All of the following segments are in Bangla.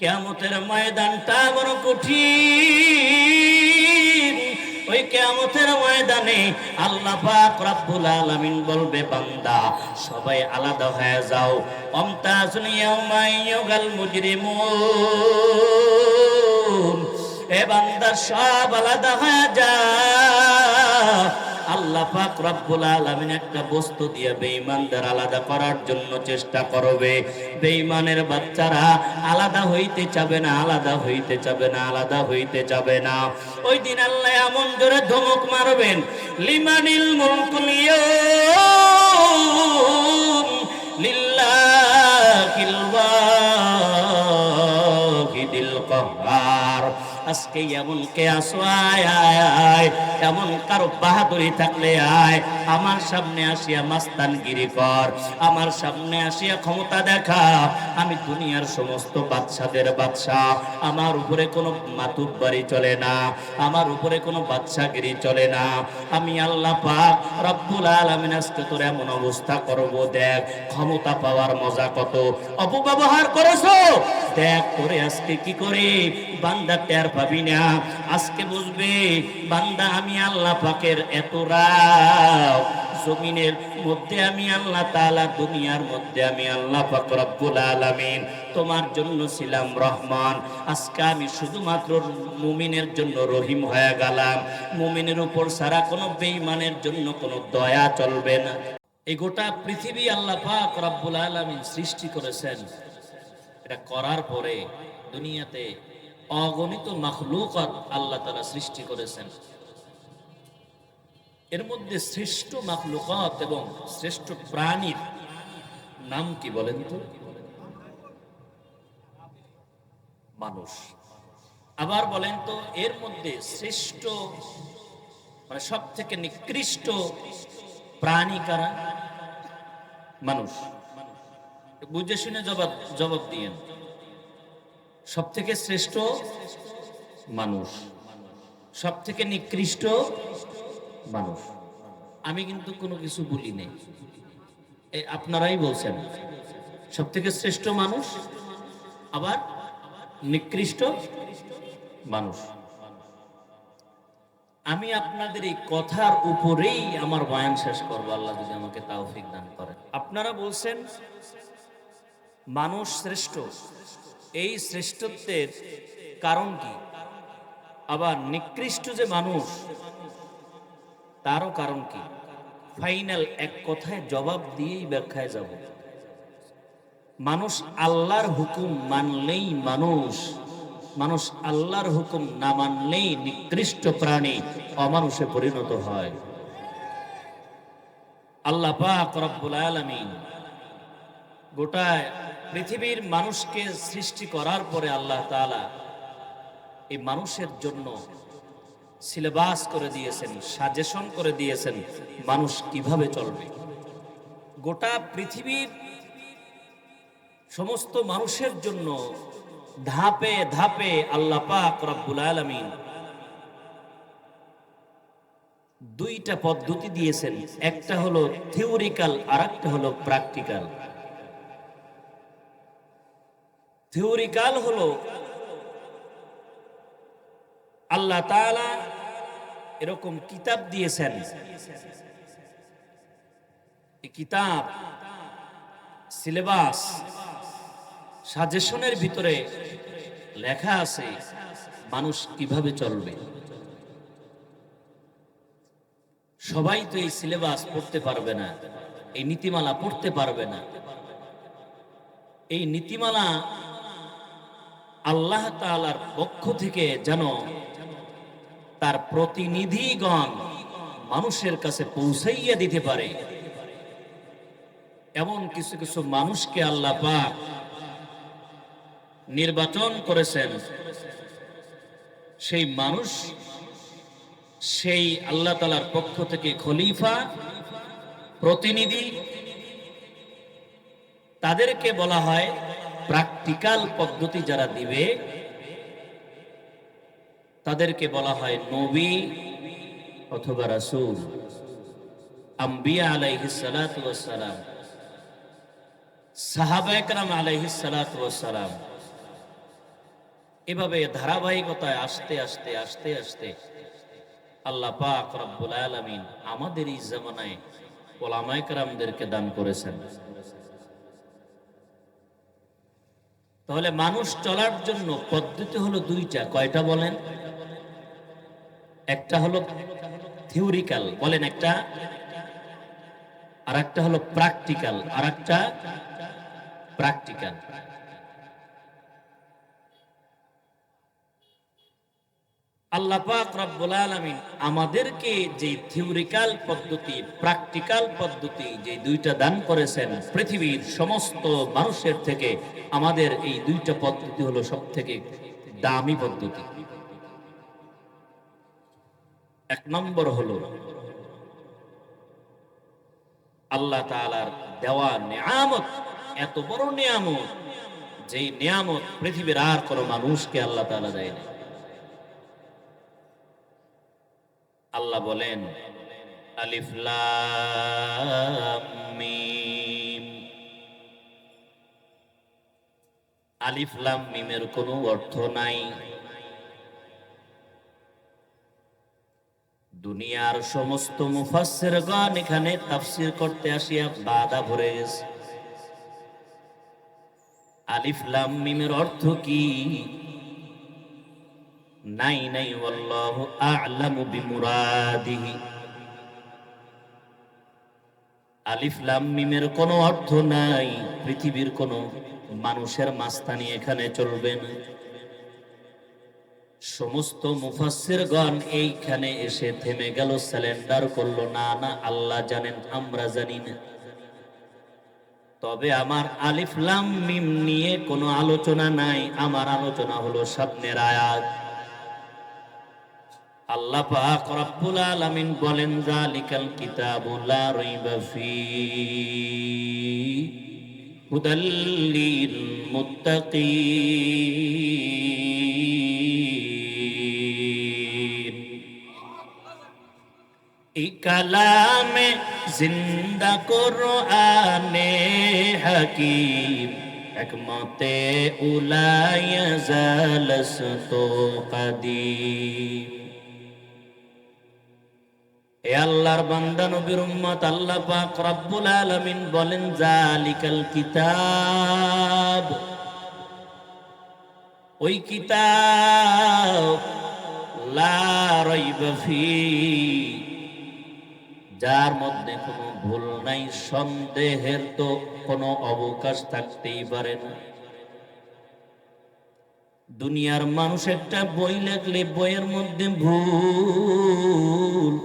কিয়ামতের ময়দানটা বড় কঠিন। ওই কিয়ামতের ময়দানে আল্লাহ পাক রব্বুল আলামিন বলবে, বান্দা সবাই আলাদা হয়ে যাও। আমতাজুল ইয়াউমা আইয়ুহাল মুজরিমুন, এ বান্দা সব আলাদা হয়ে যাও। আল্লাহ পাক রব্বুল আলামিন একটা বস্তু দিয়ে বেঈমানদের আলাদা করার জন্য চেষ্টা করবে। বেঈমানের বাচ্চারা আলাদা হইতে চাবে না, আলাদা হইতে চাবে না, আলাদা হইতে চাবে না। ওই দিন আল্লাহ এমন জোরে ধমক মারবেন, লিমানিল মুলকুল ইয়াউম লিল্লাহিল ওয়াহিদিল কাহ্হার। আজকে এমন কে আসো, আয় আয় আয়, এমন কারো বাহাদুরি থাকলে আয়, আমার সামনে আসিয়া মাস্তানগিরি কর, আমার সামনে আসিয়া ক্ষমতা দেখা। আমি দুনিয়ার সমস্ত বাদশাদের বাদশাহ, আমার উপরে কোনো মাতুব্বারি চলে না, আমার উপরে কোনো বাদশাগিরি চলে না। আমি আল্লাহ পাক রব্বুল আলামিন আজকে তোর এমন অবস্থা করব, দেখ ক্ষমতা পাওয়ার মজা কত। অপব্যবহার করেছো, দেখ করে আজকে কি করে বান্দা টের পাবি না। আজকে বুঝবে বান্দা আমি আল্লাহ পাকের এত রাও, জমিনের মধ্যে আমি আল্লাহ তাআলা, দুনিয়ার মধ্যে আমি আল্লাহ পাক রব্বুল আলামিন তোমার জন্য ছিলাম রহমান। আজকে আমি শুধুমাত্র মুমিনের জন্য রহিম হয়ে গেলাম। মুমিনের উপর সারা কোনো বেঈমানের জন্য কোনো দয়া চলবে না। এই গোটা পৃথিবী আল্লাহ পাক রব্বুল আলামিন সৃষ্টি করেছেন। এটা করার পরে দুনিয়াতে অগণিত মাখলুকাত আল্লাহ তাআলা সৃষ্টি করেছেন। এর মধ্যে শ্রেষ্ঠ মাখলুকাত এবং শ্রেষ্ঠ প্রাণীর নাম কি বলেন তো? মানুষ। আবার বলেন তো, এর মধ্যে শ্রেষ্ঠ মানে সব থেকে নিকৃষ্ট প্রাণী কারা? মানুষ। বুঝে শুনে জবাব দিয়েন। সব থেকে শ্রেষ্ঠ মানুষ, সব থেকে নিকৃষ্ট মানুষ। আমি কিন্তু কোনো কিছু বলি নাই, আপনারাই বলছেন সব থেকে শ্রেষ্ঠ মানুষ, আবার নিকৃষ্ট মানুষ। আমি আপনাদের এই কথার উপরেই আমার বয়ান শেষ করবো, আল্লাহ যদি আমাকে তৌফিক দান করেন। আপনারা বলছেন মানুষ শ্রেষ্ঠ, এই শ্রেষ্ঠত্বের কারণ কি? আবার নিকৃষ্ট যে মানুষ, তারও কারণ কি? ফাইনাল এক কথায় জবাব দিয়েই ব্যাখ্যায় যাব। মানুষ আল্লাহর হুকুম মানলেই মানুষ, মানুষ আল্লাহর হুকুম না মানলেই নিকৃষ্ট প্রাণী, অমানুষে পরিণত হয়। আল্লাহ পাক রব্বুল আলামিন গোটা পৃথিবীর মানুষকে সৃষ্টি করার পরে আল্লাহ তাআলা এই মানুষের জন্য সিলেবাস করে দিয়েছেন, সাজেশন করে দিয়েছেন মানুষ কিভাবে চলবে। গোটা পৃথিবীর সমস্ত মানুষের জন্য ধাপে ধাপে আল্লাহ পাক রব্বুল আলামিন দুইটা পদ্ধতি দিয়েছেন। একটা হলো থিওরিক্যাল, আর একটা হলো প্র্যাকটিক্যাল। থিওরিক্যাল হলো আল্লাহ তাআলা এরকম কিতাব দিয়েছেন, এই কিতাব সিলেবাস সাজেশনের ভিতরে লেখা আছে মানুষ কিভাবে চলবে। সবাই তো এই সিলেবাস পড়তে পারবে না, এই নীতিমালা পড়তে পারবে না। এই নীতিমালা আল্লাহ তাআলার পক্ষ থেকে যেন তার প্রতিনিধিগণ মানুষের কাছে পৌঁছাইয়া দিতে পারে, এমন কিছু কিছু মানুষকে আল্লাহ পাক নির্বাচন করেছেন। সেই মানুষ, সেই আল্লাহ তাআলার পক্ষ থেকে খলিফা, প্রতিনিধি, তাদেরকে বলা হয় প্র্যাকটিক্যাল পদ্ধতি যারা দিবে তাদেরকে বলা হয় নবী অথবা রাসূল, আম্বিয়া আলাইহিস সালাতু ওয়াস সালাম, সাহাবায়ে কেরাম আলাইহিস সালাতু ওয়াস সালাম, এভাবে ধারাবাহিকতায় আস্তে আস্তে আস্তে আস্তে আল্লাহ পাক রব্বুল আলামিন আমাদের এই জামানায় ওলামায়ে কেরামদেরকে দান করেছেন। তাহলে মানুষ চলার জন্য পদ্ধতি হলো দুইটা। কয়টা বলেন? একটা হলো থিওরিক্যাল, বলেন একটা, আর একটা হলো প্র্যাকটিক্যাল, আর একটা প্র্যাকটিক্যাল। আল্লাহ পাক রব্বুল আলামিন আমাদেরকে যে থিওরিক্যাল পদ্ধতি, প্র্যাকটিক্যাল পদ্ধতি, যে দুইটা দান করেছেন, পৃথিবীর সমস্ত মানুষের থেকে আমাদের এই দুইটা পদ্ধতি হলো সবথেকে দামি পদ্ধতি। এক নম্বর হলো আল্লাহ তাআলার দেওয়া নিয়ামত, এত বড় নিয়ামত, যেই নিয়ামত পৃথিবীর আর কোনো মানুষকে আল্লাহ তাআলা দেয়নি। আল্লাহ বলেন আলিফ লাম মিম। আলিফ লাম মিমের কোনো অর্থ নাই। দুনিয়ার সমস্ত মুফাসসিরগণ এখানে তাফসীর করতে আসিয়া বাধা ভরে গেছে। আলিফ লাম মিমের অর্থ কি? নাই নাই, আল্লাহু আ'লামু বিমুরাদিহি। আলিফ লাম মিমের কোনো অর্থ নাই। পৃথিবীর কোনো মানুষের মাস্তানি এখানে চলবে না। সমস্ত মুফাসসিরগণ এইখানে এসে থেমে গেল, সারেন্ডার করলো, না না, আল্লাহ জানেন, আমরা জানি না। তবে আমার আলিফ লাম মিম নিয়ে কোনো আলোচনা নাই। আমার আলোচনা হলো সামনের আয়াত। আল্লাহ পাক রব্বুল আলামিন বলেন যালিকাল কিতাবু লা রাইবা ফীহি হুদাল লিল মুত্তাকিন। এই কালামে জিন্দা কোরআনে হাকিম হিকমতে উলায়া জালসতো কাদিম। এ আল্লাহর বান্দা নবীর উম্মত, আল্লাহ পাক রব্বুল আলামিন বলেন যালিকাল কিতাব, ওই কিতাব, লা রাইবা ফীহি, যার মধ্যে কোনো ভুল নাই, সন্দেহের তো কোনো অবকাশ থাকতেই পারে না। দুনিয়ার মানুষ একটা বই লেখলে বইয়ের মধ্যে ভুল,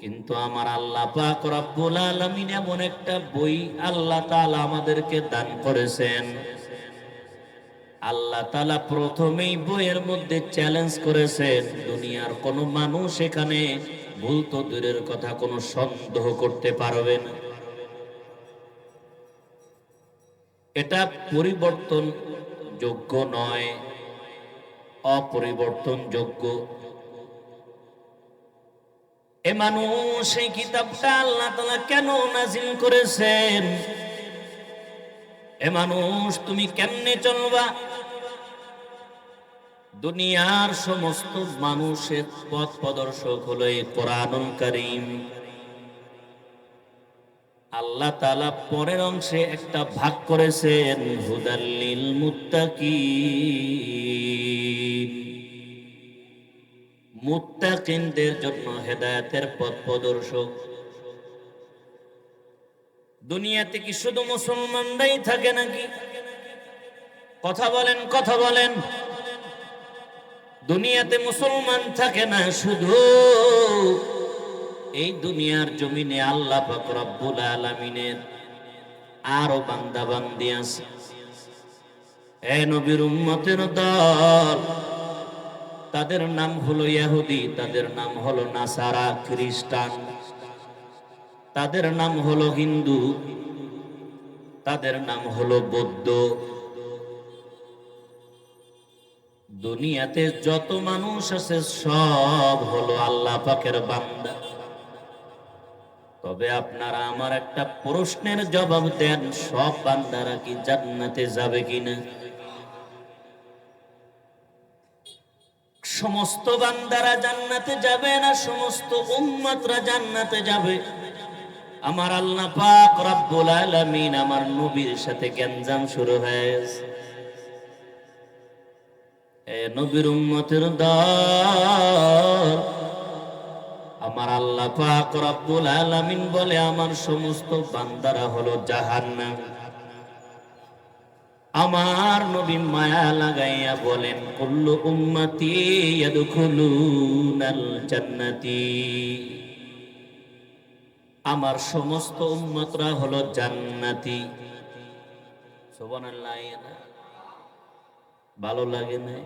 কিন্তু আমার আল্লাহ পাক রব্বুল আলামিন এমন একটা বই আল্লাহ তাআলা আমাদেরকে দান করেছেন। আল্লাহ তাআলা প্রথমেই বইয়ের মধ্যে চ্যালেঞ্জ করেছেন, দুনিয়ার কোনো মানুষ এখানে ভুল তো দূরের কথা, কোনো সন্দেহ করতে পারবে না। এটা পরিবর্তন যোগ্য নয়, অপরিবর্তনযোগ্য। এ মানুষ, এই কিতাবটা আল্লাহ তাআলা কেন নাজিল করেছেন? এ মানুষ, তুমি কেমনে চলবা? দুনিয়ার সমস্ত মানুষের পথ প্রদর্শক হলো এই কোরআনুল কারীম। আল্লাহ তাআলা পরের অংশে একটা ভাগ করেছেন হুদাল লিল মুত্তাকিন, মুত্তাকিনদের জন্য হেদায়েতের পথ প্রদর্শক। দুনিয়াতে কি শুধু মুসলমানরাই থাকে নাকি? কথা বলেন, কথা বলেন। দুনিয়াতে মুসলমান থাকে না শুধু, এই দুনিয়ার জমিনে আল্লাহ পাক রব্বুল আলামিনের আরো বান্দা বান্দি আছে। এ নবীর উম্মতের দল, তাদের নাম হলো ইহুদি, তাদের নাম হলো নাসারা, খ্রিস্টান, তাদের নাম হলো হিন্দু, তাদের নাম হলো বৌদ্ধ। দুনিয়াতে যত মানুষ আছে সব হলো আল্লাহ পাকের বান্দা। তবে আপনারা আমার একটা প্রশ্নের জবাব দেন, সব বান্দারা কি জান্নাতে যাবে কিনা? সমস্ত বান্দারা জান্নাতে যাবে না সমস্ত উম্মতরা জান্নাতে যাবে? আমার আল্লাহ পাক রব্বুল আলামিন আমার নবীর সাথে গ্যাঞ্জাম শুরু হয়েছে। এ নবীর উম্মতের দল, আমার আল্লাহ পাক রব্বুল আলামিন বলে আমার সমস্ত বান্দারা হলো জাহান্নামী। আমার নবী মায়া লাগাইয়া বলেন, কুল্লু উম্মতি ইয়াদখুলুনাল জান্নাতি, আমার সমস্ত উম্মতরা হলো জান্নাতি। সুবহানাল্লাহ। ভালো লাগে না?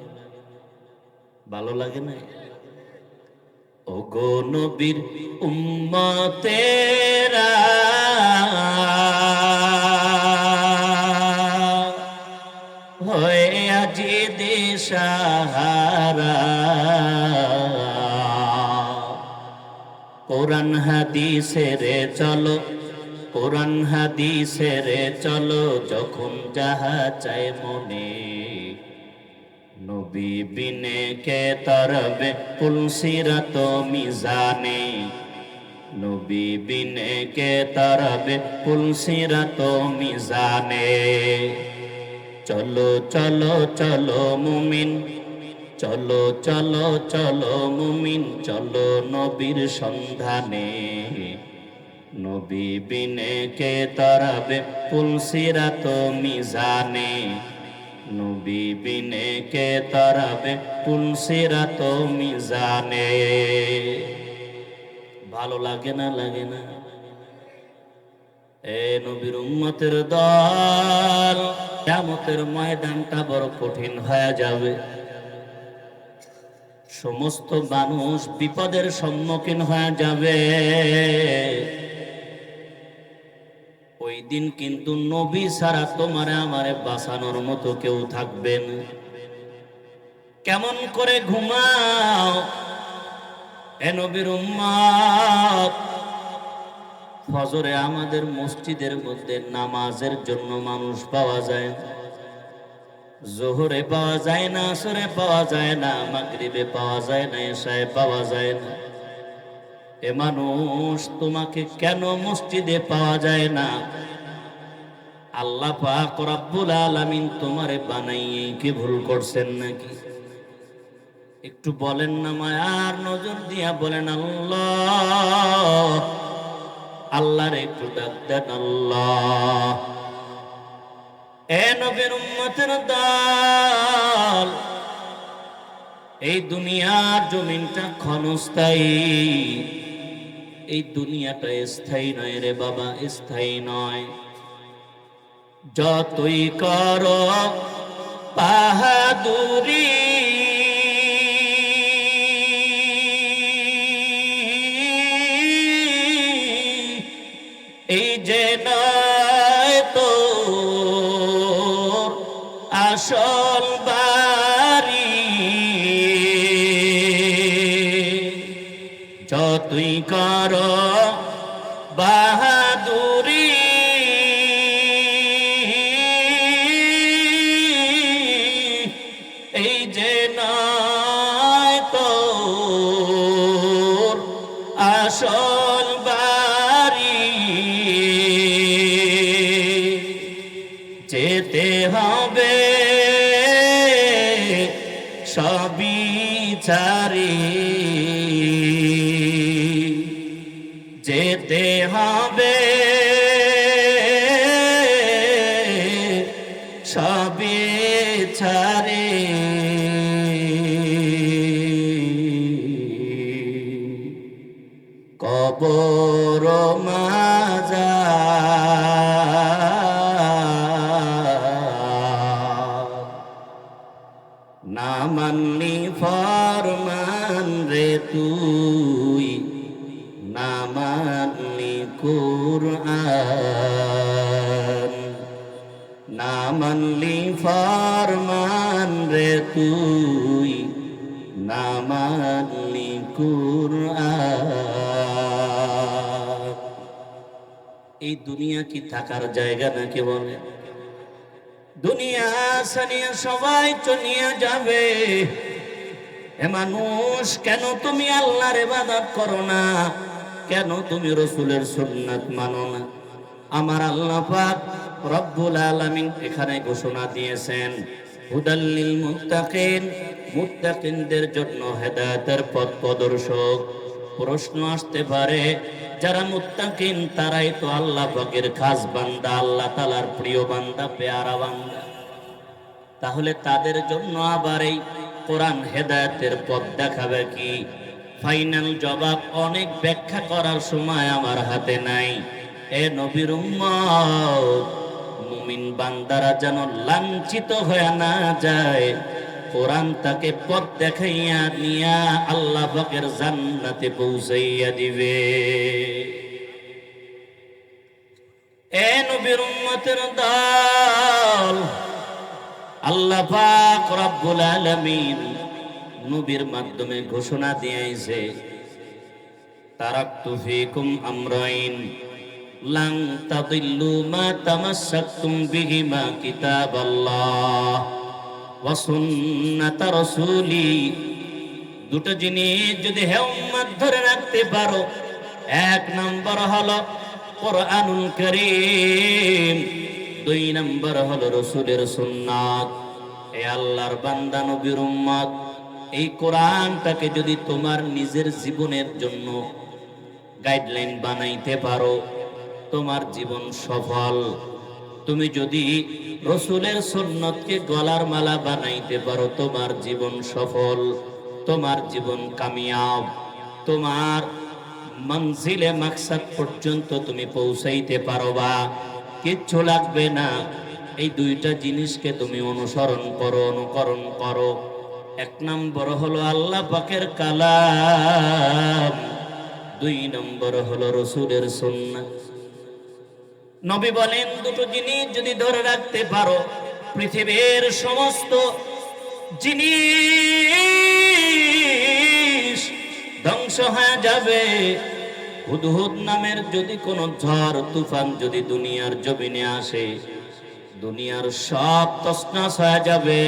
ভালো লাগে না? ও গো নবীর উম্মতেরা, হয়ে আজি দিশাহারা, কোরআন হাদিসের চলো, কোরআন হাদিসের চলো, যখন যাহা চায় মনে, নবী বিনে কে তরবে পুলসিরাত মিজানে, নবী বিনে কে তরবে পুলসিরাত মিজানে। চলো চলো চলো মুমিন, চলো চলো চলো মুমিন, চলো নবীর সন্ধানে, নবী বিনে কে তরবে পুলসিরাত মিজানে, নবী বিনে কে তরবে পুলসিরাত মিজানে। ভালো লাগে না? লাগে না? এ নবীর উম্মতের দল, কিয়ামতের ময়দানটা বড় কঠিন হয়ে যাবে। সমস্ত মানুষ বিপদের সম্মুখীন হয়ে যাবে। ওই দিন কিন্তু নবী ছাড়া তোমারে আমারে বাঁচানোর মতো কেউ থাকবে না। কেমন করে ঘুমাও এ নবীর উম্মত? ফজরে আমাদের মসজিদের মধ্যে নামাজের জন্য মানুষ পাওয়া যায় না, জোহরে পাওয়া যায় না, আসরে পাওয়া যায় না, মাগরিবে পাওয়া যায় না, এশায় পাওয়া যায় না। এ মানুষ তোমাকে কেন মসজিদে পাওয়া যায় না? আল্লাহ পাক রব্বুল আলামিন তোমারে বানাইয়ে কি ভুল করছেন নাকি? একটু বলেন না, মায়ার নজর দিয়া বলেন আল্লাহ। আল্লাহরে একটু ডাক দেন আল্লাহ। এ নবীর উম্মতের দল, এই দুনিয়ার জমিনটা ক্ষণস্থায়ী, এই দুনিয়াটা স্থায়ী নয় রে বাবা, স্থায়ী নয়। যতই করো বাহাদুরি, এই যে নয় তোর আসল বাড়ি, যতই করো বাহাদুরি, এই যে নয় তোর আসল বাড়ি, যেতে হবে সবই ছাড়ি, যেতে হবে সবই ছাড়ি। কবর মাজার, না মানলি ফরমান রে তুই, না মানলি কুরআন, না মানলি ফরমান রে তুই, না মানলি কুরআন। এই দুনিয়া কি থাকার জায়গা নাকি বলে? দুনিয়া সানিয়া সবাই চলিয়া যাবে, হে মানুষ, কেন তুমি আল্লাহর ইবাদত করো না? কেন তুমি রাসূলের সুন্নাত মানো না? আমার আল্লাহ পাক রব্বুল আলামিন এখানে ঘোষণা দিয়েছেন, হুদাল লিল মুত্তাকিন, মুত্তাকিনদের জন্য হেদায়েতের পথ প্রদর্শক। প্রশ্ন আসতে পারে, যারা মুত্তাকিন তারাই তো আল্লাহ পাকের খাস বান্দা, আল্লাহ তাআলার প্রিয় বান্দা, পেয়ারা বান্দা। তাহলে তাদের জন্য আবার এই কোরআন হেদায়েতের পথ দেখাবে কি? ফাইনাল জবাব অনেক ব্যাখ্যা করার সময় আমার হাতে নাই। এ নবীর উম্মত, মুমিন বান্দারা যেন লাঞ্ছিত হয়ে না যায়, কোরআন তাকে পথ দেখাইয়া নিয়া আল্লাহ পাকের জান্নাতে পৌঁছাইয়া দিবে। এ নবীর উম্মতের দল, আল্লাহ পাক রব্বুল আলামিন নবীর মাধ্যমে ঘোষণা দিয়েছে, তারাকতু ফীকুম আমরাইন লান তাদিল্লু মা তামাসসাকতুম বিহিমা কিতাবাল্লাহ ওয়া সুন্নাতা রাসূলি। দুটো জিনিস যদি হে উম্মত ধরে রাখতে পারো, এক নম্বর হলো কোরআনুল কারীম, দুই নম্বর হলো রাসূলের সুন্নাত। এ আল্লাহর বান্দা নবীর উম্মত, এই কোরআনটাকে যদি তোমার নিজের জীবনের জন্য গাইডলাইন বানাইতে পারো, তোমার জীবন সফল। তুমি যদি রাসূলের সুন্নতকে গলার মালা বানাইতে পারো, তোমার জীবন সফল, তোমার জীবন কামিয়াব, তোমার মঞ্জিলে মাকসাদ পর্যন্ত তুমি পৌঁছাইতে পারবা। কিচ্ছু লাগবে না, এই দুইটা জিনিসকে তুমি অনুসরণ করো, অনুকরণ করো। এক নম্বর হলো আল্লাহ পাকের কালাম, দুই নম্বর হলো রাসূলের সুন্নাত। নবী বলেন, দুটো জিনিস যদি ধরে রাখতে পারো, পৃথিবীর সমস্ত জিনিস ধ্বংস হয়ে যাবে। হুদহুদ নামের যদি কোনো ঝড় তুফান যদি দুনিয়ার জমিনে আসে, দুনিয়ার সব তছনছ হয়ে যাবে,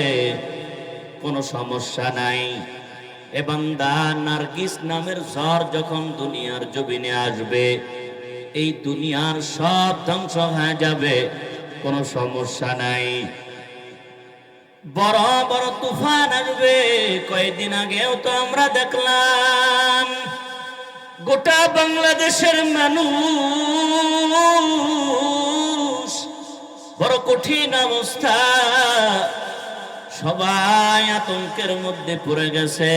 কোনো সমস্যা নাই। এ বান্দা, নার্গিস নামের ঝড় যখন দুনিয়ার জমিনে আসবে, এই দুনিয়ার সব ধ্বংস হয়ে যাবে, কোনো সমস্যা নাই। বড় বড় তুফান আসবে, কয়েকদিন আগেও তো আমরা দেখলাম গোটা বাংলাদেশের মানুষ বড় কঠিন অবস্থা, সবাই আতঙ্কের মধ্যে পড়ে গেছে।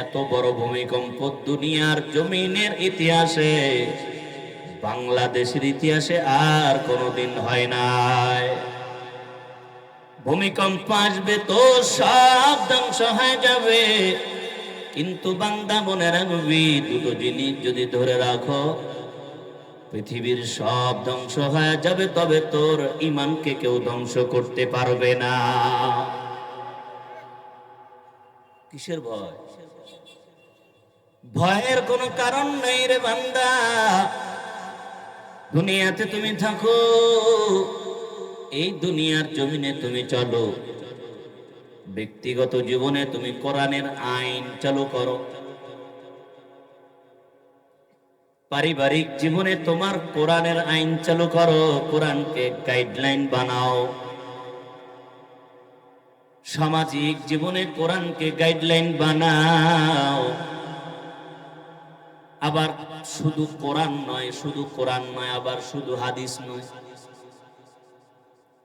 এত বড় ভূমিকম্প দুনিয়ার জমিনের ইতিহাসে, বাংলাদেশের ইতিহাসে আর কোনোদিন হয় নাই। ভূমিকম্প আসবে তো সব ধ্বংস হয়ে যাবে, কিন্তু বান্দা মনে রাখবি, দুটো জিনিস যদি ধরে রাখো, পৃথিবীর সব ধ্বংস হয়ে যাবে, তবে তোর ঈমানকে কেউ ধ্বংস করতে পারবে না। কিসের ভয়? ভয়ের কোনো কারণ নেই রে বান্দা। দুনিয়াতে তুমি থাকো, এই দুনিয়ার জমিনে তুমি চলো, ব্যক্তিগত জীবনে তুমি কোরআনের আইন চালু করো, পারিবারিক জীবনে তোমার কোরআনের আইন চালু করো, কোরআনকে গাইডলাইন বানাও, সামাজিক জীবনে কোরআনকে গাইডলাইন বানাও। আবার শুধু কোরআন নয়, শুধু কোরআন নয়, আবার শুধু হাদিস নয়।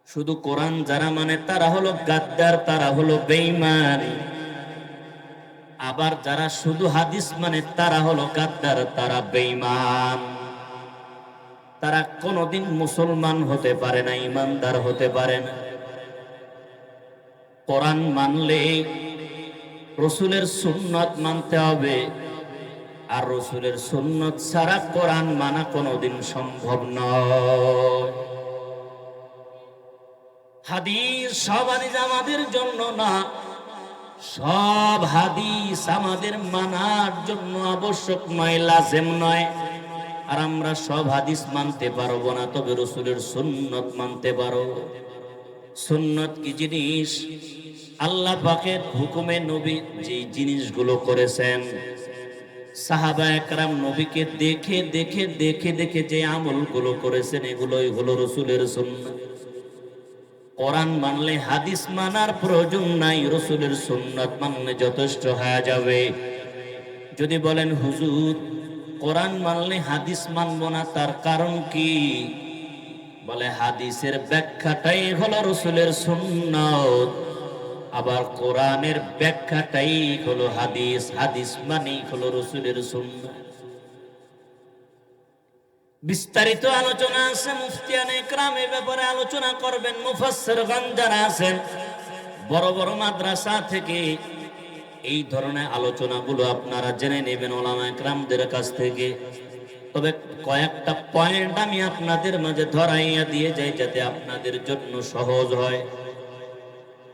শুধু কোরআন যারা মানে তারা হলো গাদ্দার, তারা হলো বেঈমান। আবার যারা শুধু হাদিস মানে তারা হলো গাদ্দার, তারা বেঈমান। তারা কোনোদিন মুসলমান হতে পারে না, ইমানদার হতে পারে না। কোরআন মানলে রাসূলের সুন্নাত মানতে হবে, আর রাসূলের সুন্নাত ছাড়া কোরআন মানা কোনোদিন সম্ভব নয়। হাদিস সব হাদিস আমাদের জন্য না, সব হাদিস আমাদের মানার জন্য আবশ্যক নয়, লাজেম নয়। আর আমরা সব হাদিস মানতে পারবো না, তবে রাসূলের সুন্নাত মানতে পারো। সুন্নাত কি জিনিস? আল্লাহ পাকের হুকুমে নবী যে জিনিসগুলো করেছেন, সাহাবা একরাম নবীকে দেখে দেখে দেখে দেখে যে আমলগুলো করেছেন, এগুলোই হলো রসুলের সুন্নাত। কোরআন মানলে হাদিস মানার প্রয়োজন নাই, রসুলের সুন্নাত মানলে যথেষ্ট হয়ে যাবে। যদি বলেন হুজুর কোরআন মানলে হাদিস মানবো না, তার কারণ কি? বলে হাদিসের ব্যাখ্যাটাই হলো রসুলের সুন্নাত, আবার কোরআনের ব্যাখ্যাটাই হলো হাদিস, হাদিস মানেই হলো রসুলের সুন্নাত। বিস্তারিত আলোচনা আছে, মুফতিয়ানে কেরাম এ ব্যাপারে আলোচনা করবেন। মুফাসসিরগণ যারা আছেন বড় বড় মাদ্রাসা থেকে এই ধরনের আলোচনাগুলো আপনারা জেনে নেবেন ওলামায়ে কেরামদের কাছ থেকে। তবে কয়েকটা পয়েন্ট আমি আপনাদের মাঝে ধরাইয়া দিয়ে যাই, যাতে আপনাদের জন্য সহজ হয়।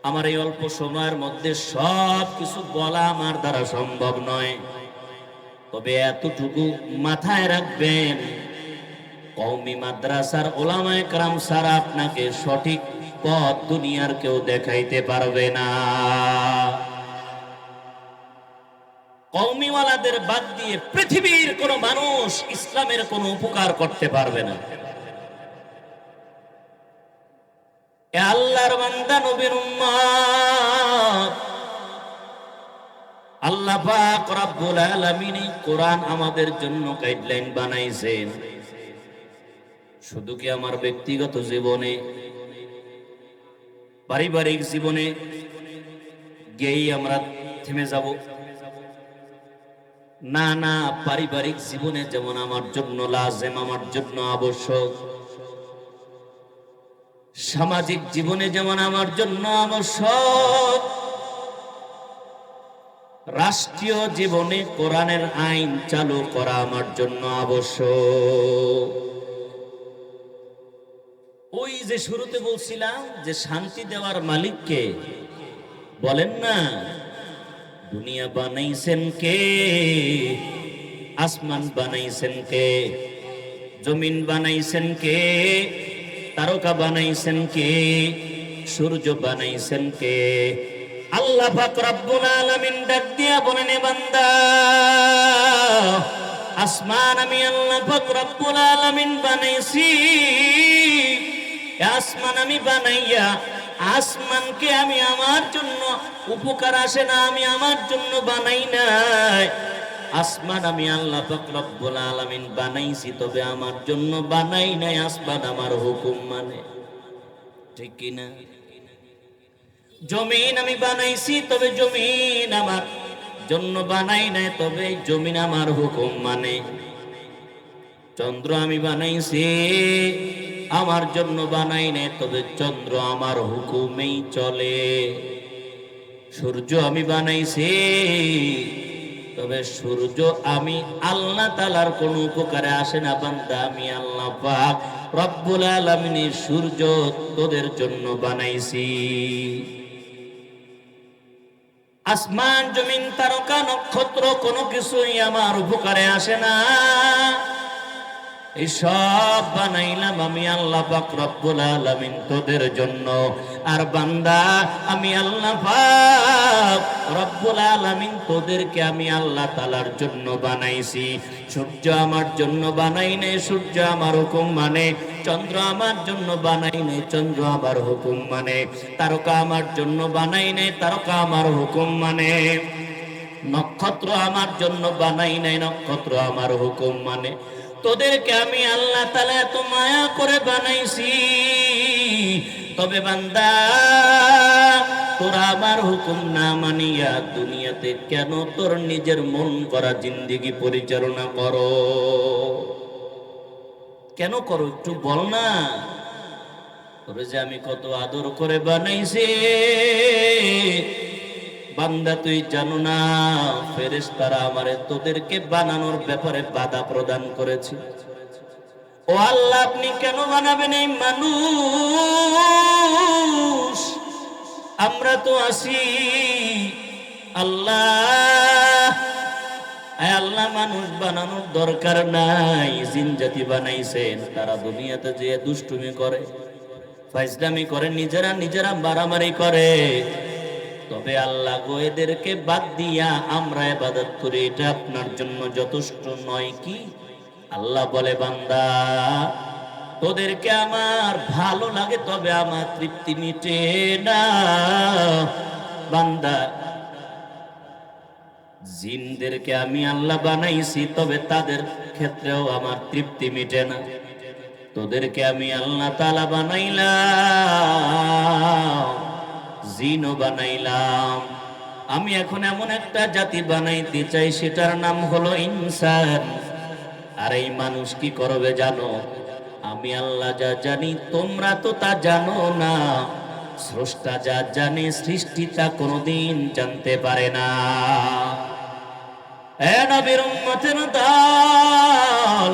আমার এই অল্প সময়ের মধ্যে সব কিছু বলা আমার দ্বারা সম্ভব নয়, তবে এতটুকু মাথায় রাখবেন, কওমি মাদ্রাসার ওলামায়ে কেরাম ছাড়া আপনাকে সঠিক পথ দুনিয়ার কেউ দেখাইতে পারবে না। কওমিওয়ালাদের বাদ দিয়ে পৃথিবীর কোন মানুষ ইসলামের কোন উপকার করতে পারবে না। এ আল্লাহর বান্দা নবীর উম্মত, আল্লাহ পাক রব্বুল আলামিন কোরআন আমাদের জন্য গাইডলাইন বানাইছেন। শুধু কি আমার ব্যক্তিগত জীবনে, পারিবারিক জীবনে গিয়েই আমরা থেমে যাব? না না, পারিবারিক জীবনে যেমন আমার জন্য লাজেম, আমার জন্য আবশ্যক, সামাজিক জীবনে যেমন আমার জন্য আবশ্যক, রাষ্ট্রীয় জীবনে কোরআনের আইন চালু করা আমার জন্য আবশ্যক। ওই যে শুরুতে বলছিলাম যে শান্তি দেওয়ার মালিককে বলেন না, দুনিয়া বানাইছেন কে? আসমান বানাইছেন কে? জমিন বানাইছেন কে? তারকা বানাইছেন কে? সূর্য বানাইছেন কে? আল্লাহ পাক রব্বুল আলামিন ডাক দিয়া বলেন, বান্দা আসমান আমি আল্লাহ পাক রব্বুল আলামিন বানাইছি। আসমান আমি বানাইয়া আসমানকে আমি আমার জন্য উপকার আসে না, আমি আমার জন্য বানাই নাই। আসমান আমি আল্লাহ পাক রব্বুল আলামিন বানাইছি, তবে আমার জন্য বানাই নাই। আসমান আমার হুকুম মানে, ঠিক কি না? জমিন আমি বানাইছি, তবে জমিন আমার জন্য বানাই নাই, তবে জমিন আমার হুকুম মানে। চন্দ্র আমি বানাইছি, আমার জন্য বানাই নাই, তবে চন্দ্র আমার হুকুমেই চলে। সূর্য আমি বানাইছি, তবে সূর্য আমি আল্লাহ তাআলার কোন উপকারে আসে না। বান্দা আমি আল্লাহ পাক রব্বুল আলামিন সূর্য তোদের জন্য বানাইছি। আসমান জমিন তারকা নক্ষত্র কোনো কিছুই আমার উপকারে আসে না। এই সব বানাইলাম আমি আল্লাহ পাক রব্বুল আলামিন তোদের জন্য। আর বান্দা আমি আল্লাহ পাক রব্বুল আলামিন তোদেরকে আমি আল্লাহ তাআলার জন্য বানাইছি। সূর্য আমার জন্য বানাই নাই, সূর্য আমার হুকুম মানে। চন্দ্র আমার জন্য বানাই নাই, চন্দ্র আমার হুকুম মানে। তারকা আমার জন্য বানাই নাই, তারকা আমার হুকুম মানে। নক্ষত্র আমার জন্য বানাই নাই, নক্ষত্র আমার হুকুম মানে। তোদেরকে আমি আল্লাহ তাআলা এত মায়া করে বানাইছি, তবে বান্দা তোরা আমার হুকুম না মানিয়া দুনিয়াতে কেন তোর নিজের মন করা জিন্দেগি পরিচালনা করো? কেন করো একটু বল না। তোরে যে আমি কত আদর করে বানাইছি বান্দা, তুই জানো না ফেরেশতারা আমারে তোদেরকে বানানোর ব্যাপারে বাধা প্রদান করেছে। ও আল্লাহ, আপনি কেন বানাবেন এই মানুষ? আমরা তো আছি। আল্লাহ, আল্লাহ মানুষ বানানোর দরকার নাই। জিন জাতি বানাইছেন, তারা দুনিয়াতে যে দুষ্টুমি করে, ফাইজলামি করে, নিজেরা নিজেরা মারামারি করে। তবে আল্লাহ গো এদেরকে বাদ দিয়া আমরা ইবাদত করি, এটা আপনার জন্য যথেষ্ট নয় কি? আল্লাহ বলে, বান্দা তোদেরকে আমার ভালো লাগে তবে আমার তৃপ্তি মিটে না। বান্দা জিনদেরকে আমি আল্লাহ বানাইছি তবে তাদের ক্ষেত্রেও আমার তৃপ্তি মিটে না। তোদেরকে আমি আল্লাহ তাআলা বানাইলাম, জিনও বানাইলাম। আমি এখন এমন একটা জাতি বানাইতে চাই, সেটার নাম হলো ইনসান। আর এই মানুষ কি করবে জানো? আমি আল্লাহ যা জানি তোমরা তো তা জানো না। স্রষ্টা যা জানে সৃষ্টি তা কোনোদিন জানতে পারে না। এ নবীর উম্মতের দল,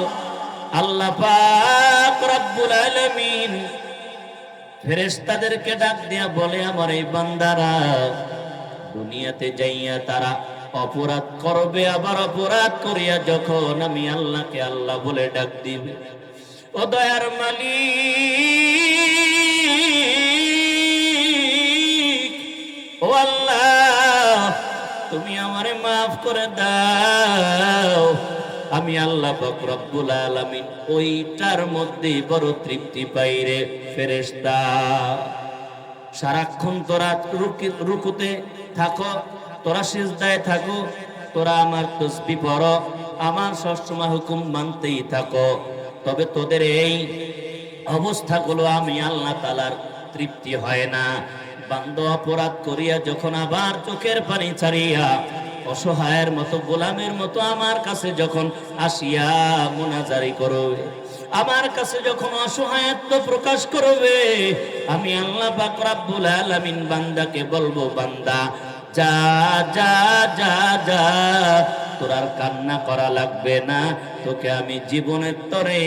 আল্লাহ পাক রব্বুল আলামিন ফেরেশতাদেরকে ডাক দিয়া বলে, আমার এই বান্দারা দুনিয়াতে যাইয়া তারা অপরাধ করবে, আবার অপরাধ করিয়া যখন আমি আল্লাহকে আল্লাহ বলে ডাক দিবে, ও দয়ার মালিক, ও আল্লাহ তুমি আমারে মাফ করে দাও, আমি আল্লাহ পাক রব্বুল আলামিন ওইটার মধ্যে বড় তৃপ্তি পাই রে ফেরেশতা। সারাক্ষণ তোরা রুকুতে থাকো, তোরা সিজদায় থাকো, তোরা আমার তাসবিহ পড়ো, আমার সবসময় হুকুম মানতেই থাকো, তবে তোদের এই অবস্থাগুলো আমি আল্লাহ তাআলার তৃপ্তি হয় না। বান্দা অপরাধ করিয়া যখন আবার চোখের পানি ছাড়িয়া অসহায়ের মতো গোলামের মতো আমার কাছে যখন আসিয়া মুনাজারি করবে, আমার কাছে যখন অসহায়ত্ব প্রকাশ করবে, আমি আল্লাহ পাক রব্বুল আলামিন বান্দাকে বলবো, বান্দা যা যা যা যা, তোর আর কান্না করা লাগবে না, তোকে আমি জীবনের তরে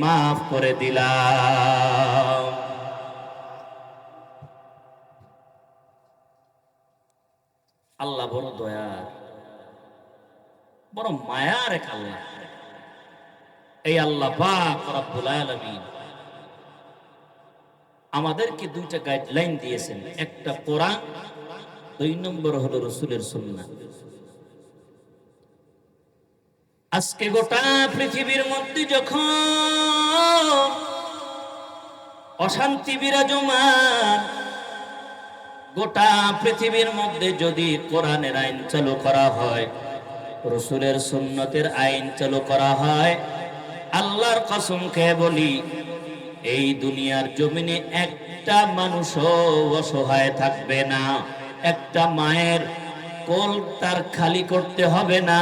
মাফ করে দিলাম। আল্লাহ বড় দয়া, বড় মায়ার এক আল্লাহ। এই আল্লাহ পাক রব্বুল আলামিন আমাদেরকে দুইটা গাইডলাইন দিয়েছেন, একটা কোরআন, 2 নম্বর হলো রাসূলের সুন্নাহ। আজকে গোটা পৃথিবীর মধ্যে যখন অশান্তি বিরাজমান, গোটা পৃথিবীর মধ্যে যদি কোরআনের আইন চালু করা হয়, রাসূলের সুন্নতের আইন চালু করা হয়, আল্লাহর কসম খেয়ে বলি, এই দুনিয়ার জমিনে একটা মানুষও অসহায় থাকবে না, একটা মায়ের কোল তার খালি করতে হবে না,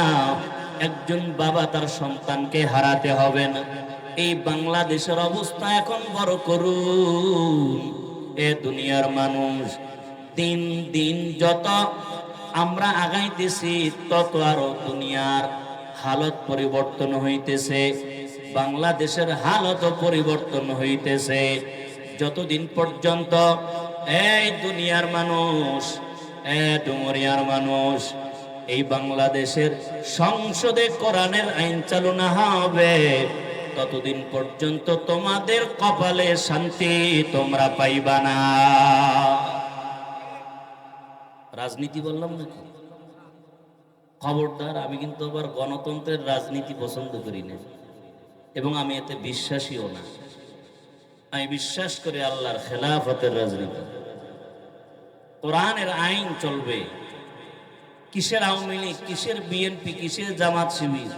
একজন বাবা তার সন্তানকে হারাতে হবে না। এই বাংলাদেশের অবস্থা এখন বড় করুন। এ দুনিয়ার মানুষ দিন দিন যত আমরা আগাইতেছি, তত আরো দুনিয়ার হালত পরিবর্তন হইতেছে, বাংলাদেশের হালত পরিবর্তন হইতেছে। যতদিন পর্যন্ত এই দুনিয়ার মানুষ, ডুমুরিয়ার মানুষ এই বাংলাদেশের সংসদে কোরআনের আইন চালু না হবে, ততদিন পর্যন্ত তোমাদের কপালে শান্তি তোমরা পাইবা না। রাজনীতি বললাম নাকি? খবরদার, আমি কিন্তু আবার গণতন্ত্রের রাজনীতি পছন্দ করি না, এবং আমি এতে বিশ্বাসীও না। আমি বিশ্বাস করি আল্লাহর খেলাফতের রাজনীতি। কোরআনের আইন চলবে। কিসের আওয়ামী লীগ, কিসের বিএনপি, কিসের জামাত শিবির,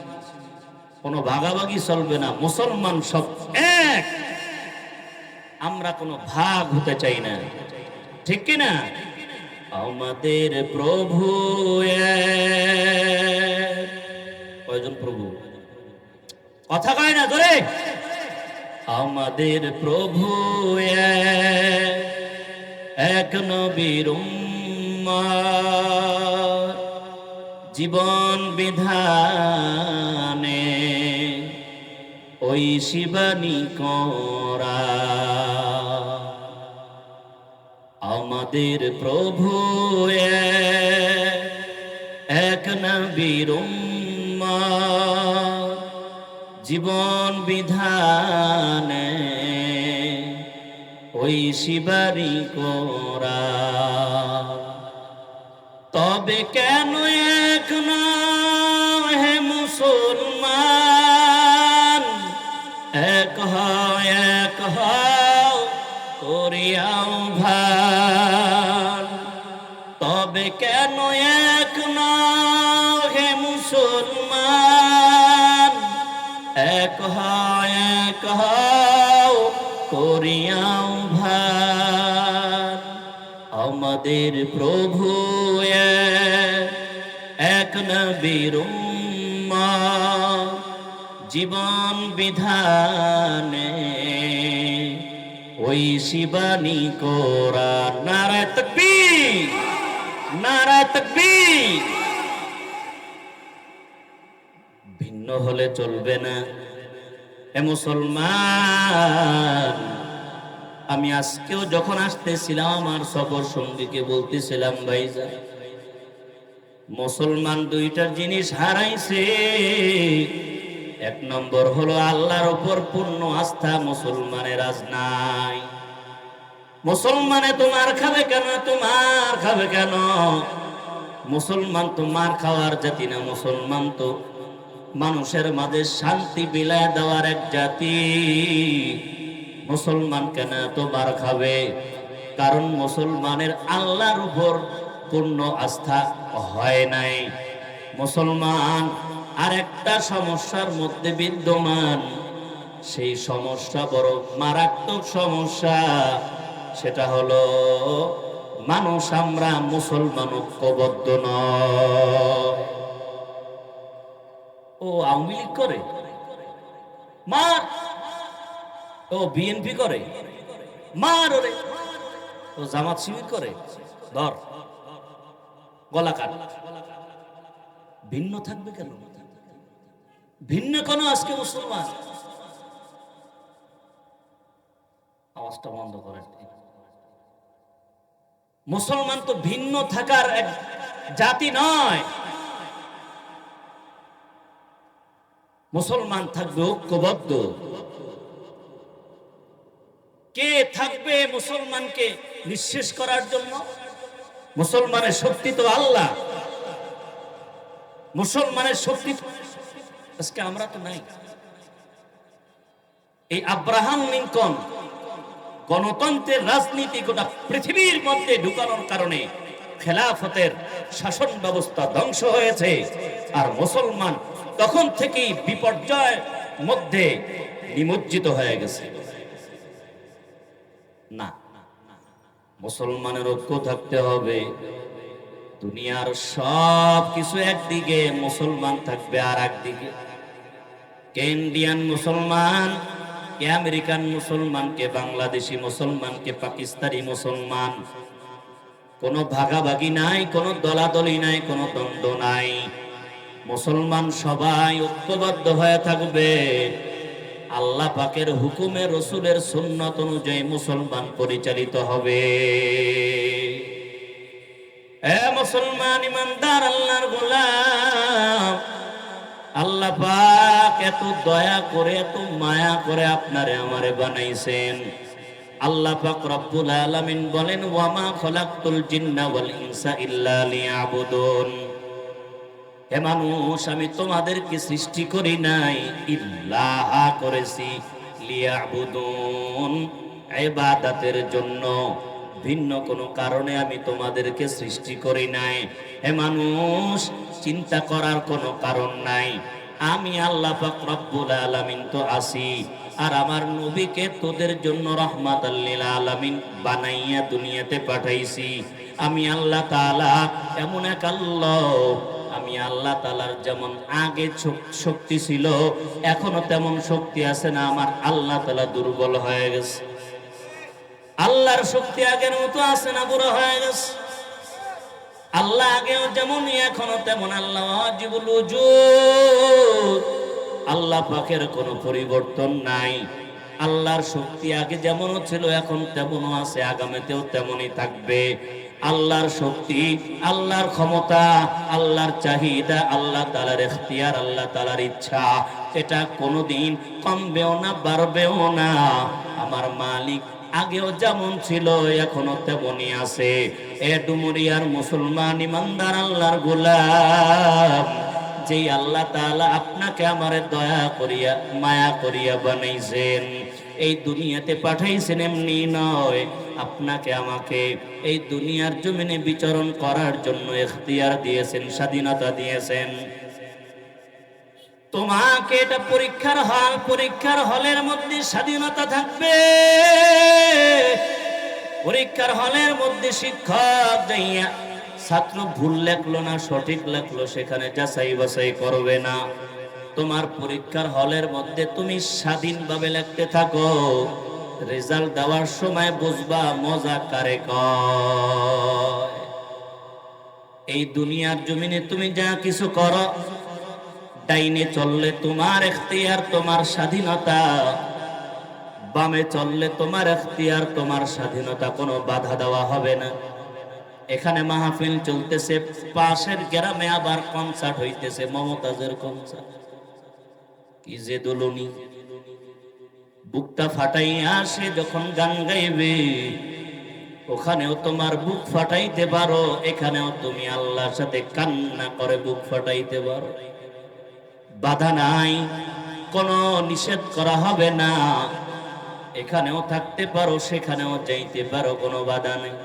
কোনো ভাগাভাগি চলবে না। মুসলমান সব এক, আমরা কোনো ভাগ হতে চাই না, ঠিক কিনা? আমাদের প্রভু এক। কয়জন প্রভু? কথা কয় না ধরে। আমাদের প্রভু এক, এক নবীর উম্মত, জীবন বিধানে ওই শিবানী করা। আমাদের প্রভু এক নবীর উম্মত, জীবন বিধানে ওই শিবানী করা। তবে কেন এক নাও হে মুসলমান, এক হও করিয়াও ভান। তবে কেন এক নাও হে মুসলমান, এক হও করিয়াও ভান। আমাদের প্রভু এক নবীর উম্মত, জীবন বিধানে ওই শিবানী কোরআন। নারায়ে তাকবীর, নারায়ে তাকবীর। ভিন্ন হলে চলবে না। এ মুসলমান, আমি আজকেও যখন আসতেছিলাম আমার সফর সঙ্গীকে বলতেছিলাম, ভাইজান মুসলমান দুইটার জিনিস হারাইছে। এক নম্বর হলো আল্লাহর উপর পূর্ণ আস্থা মুসলমানের আজ নাই। মুসলমানে তোমার খাবে কেন, তোমার খাবে কেন? মুসলমান তো মার খাওয়ার জাতি না, মুসলমান তো মানুষের মাঝে শান্তি বিলায় দেওয়ার এক জাতি। মুসলমান কেন তো মার খাবে? কারণ মুসলমানের আল্লাহর উপর পূর্ণ আস্থা হয় নাই। মুসলমান আর একটা সমস্যার মধ্যে বিদ্যমান, সেই সমস্যা বড় মারাত্মক সমস্যা। সেটা হলো মানুষ আমরা মুসলমান ঐক্যবদ্ধ নয়। ও আওয়ামী লীগ করে মার, ও বিএনপি করে মার, ওরে ও জামাত শিবির করে ধর, গলা কাট। ভিন্ন থাকবে কেন? ভিন্ন কেন আজকে মুসলমান? আওয়াজটা বন্ধ করে। মুসলমান তো ভিন্ন থাকার এক জাতি নয়। মুসলমান থাকবে ঐক্যবদ্ধ। কে থাকবে মুসলমানকে নিঃশেষ করার জন্য? মুসলমানের শক্তি তো আল্লাহ। মুসলমানের শক্তি আজকে আমরা তো নাই। এই আব্রাহাম লিঙ্কন গণতন্ত্রের রাজনীতি গোটা পৃথিবীর মধ্যে ঢুকানোর কারণে খেলাফতের শাসন ব্যবস্থা ধ্বংস হয়েছে। আর মুসলমান তখন থেকেই বিপর্যয়ের মধ্যে নিমজ্জিত হয়ে গেছে। না, মুসলমানের ঐক্য থাকতে হবে। দুনিয়ার সব কিছু একদিকে, মুসলমান থাকবে আর একদিকে। কে ইন্ডিয়ান মুসলমান, কে আমেরিকান মুসলমান, কে বাংলাদেশি মুসলমান, কে পাকিস্তানি মুসলমান। কোনো ভাগাভাগি নাই, কোনো দলাদলি নাই, কোনো দ্বন্দ্ব নাই। মুসলমান সবাই ঐক্যবদ্ধ হয়ে থাকবে। আল্লাহ পাকের হুকুমে রসুলের সুন্নত অনুযায়ী মুসলমান পরিচালিত হবে। এ মুসলমান ইমানদার আল্লাহর গোলাম, আল্লাহ পাক এত দয়া করে, এত মায়া করে আপনারে আমারে বানাইছেন। আল্লাহ পাক রব্বুল আলামিন বলেন, ওয়ামা খলাকতুল জিন্না ওয়াল ইনসা ইল্লা লিয়াবুদুন। হে মানুষ, আমি তোমাদেরকে সৃষ্টি করি নাই, ইল্লাহ করেছি, লিয়াবুদুন, ইবাদতের জন্য। ভিন্ন কোনো কারণে আমি তোমাদেরকে সৃষ্টি করি নাই। হে মানুষ, চিন্তা করার কোনো কারণ নাই। আমি আল্লাহ পাক রব্বুল আলামিন তো আছি, আর আমার নবীকে তোদের জন্য রাহমাতাল লিল আলামিন বানাইয়া দুনিয়াতে পাঠাইছি। আমি আল্লাহ তাআলা এমন এক আল্লাহ, আমি আল্লাহ তাআলার যেমন আগে শক্তি ছিল, এখনো তেমন শক্তি আছে না। আমার আল্লাহ তাআলা দুর্বল হয়ে গেছে। আল্লাহর শক্তি আগের মতো আছে না, বুড়ো হয়ে গেছে। আল্লাহ আগেও যেমন এখনো তেমন। আল্লাহ ওয়াজিবুল ওজুদ, আল্লাহ পাকের কোনো পরিবর্তন নাই। আল্লাহর শক্তি আগে যেমন ছিল এখন তেমনও আছে, আগামীতেও তেমনই থাকবে। আল্লাহর শক্তি, আল্লাহর ক্ষমতা, আল্লাহর চাহিদা, আল্লাহ তাআলার ইখতিয়ার, আল্লাহ তাআলার ইচ্ছা, এটা কোনোদিন কমবেও না, বাড়বেও না। আমার মালিক আগেও যেমন ছিল এখনো তেমনই আছে। এ ডুমুরিয়ার মুসলমান ইমানদার আল্লাহর গোলাম, যেই আল্লাহ তাআলা আপনাকে আমারে দয়া করিয়া মায়া করিয়া বানাইছেন, এই দুনিয়াতে পাঠাইছেন এমনি নয়, আপনাকে আমাকে এই দুনিয়ার জমিনে বিচরণ করার জন্য ইখতিয়ার দিয়েছেন, স্বাধীনতা দিয়েছেন। তোমাকে এটা পরীক্ষার হল, পরীক্ষার হলের মধ্যে স্বাধীনতা থাকবে। পরীক্ষার হলের মধ্যে শিক্ষক যাইয়া ছাত্র ভুল লেখলো না সঠিক লেখলো সেখানে যাচাই বাছাই করবে না। তোমার পরীক্ষার হলের মধ্যে তুমি স্বাধীনভাবে লিখতে থাকো, রেজাল্ট দেওয়ার সময় বুঝবা মজা কারে কয়। এই দুনিয়ার জমিনে তুমি যা কিছু করো, ডাইনে চললে তোমার ইখতিয়ার তোমার স্বাধীনতা, বামে চললে তোমার ইখতিয়ার তোমার স্বাধীনতা, কোনো বাধা দেওয়া হবে না। এখানে মাহফিল চলতেছে, পাশের গ্রামে আবার কনসার্ট হইতেছে, মমতাজের কনসার্ট। কি যে দুলুনি, বুকটা ফাটাইয়া আসে যখন গান গাইবে, ওখানেও তোমার বুক ফাটাইতে পারো, এখানেও তুমি আল্লাহর সাথে কান্না করে বুক ফাটাইতে পারো। বাধা নাই, কোনো নিষেধ করা হবে না। এখানেও থাকতে পারো, সেখানেও যাইতে পারো, কোনো বাধা নেই।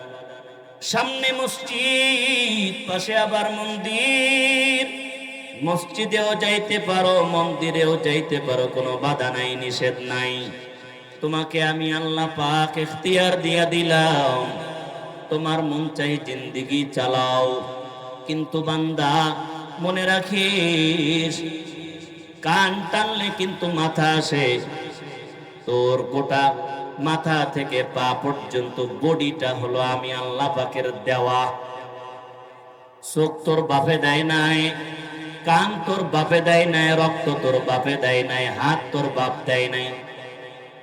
সামনে মসজিদ, পাশে আবার মন্দির, মসজিদেও যাইতে পারো, মন্দিরেও যাইতে পারো, কোনো বাধা নাই, নিষেধ নাই। তোমাকে আমি আল্লাহ পাক ইখতিয়ার দিয়া দিলাম, তোমার মন চাই জিন্দেগি চালাও। কিন্তু বান্দা মনে রাখিস, কান টানলে কিন্তু মাথা আসে। তোর গোটা মাথা থেকে পা পর্যন্ত বডিটা হলো আমি আল্লাহ পাকের দেওয়া। চোখ তোর বাপে দেয় নাই, কান তোর বাপে দেয় নাই, রক্ত তোর বাপে দেয় নাই, হাত তোর বাপ দেয় নাই।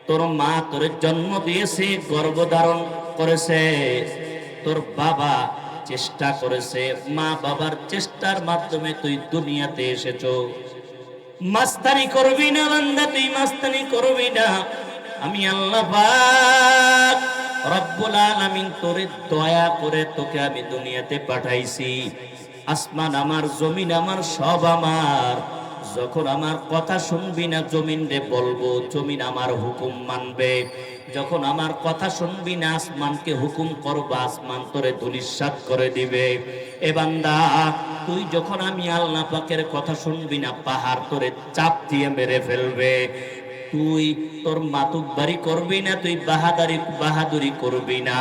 তোর মা তোর জন্ম দিয়েছে, গর্ভধারণ করেছে, তোর বাবা চেষ্টা করেছে, মা বাবার চেষ্টার মাধ্যমে তুই দুনিয়াতে এসেছো। মাস্তানি করবি না বান্দা, তুই মাস্তানি করবি না। আমি আল্লাহ পাক রব্বুল আলামিন তোরে দয়া করে তোকে আমি দুনিয়াতে পাঠাইছি। আসমান আমার, জমিন আমার, সব আমার। যখন আমার কথা শুনবি না জমিন রে বলবো, জমিন আমার হুকুম মানবে। যখন আমার কথা শুনবি না আসমানকে হুকুম করবা, আসমান তোরে ধূলিসাৎ করে দিবে। এ বান্দা, তুই যখন আমি আল্লাহ পাকের কথা শুনবি না, পাহাড় তোরে চাপ দিয়ে মেরে ফেলবে। তুই তোর মাতুব্বারি করবি না, তুই বাহাদুরি করবি না,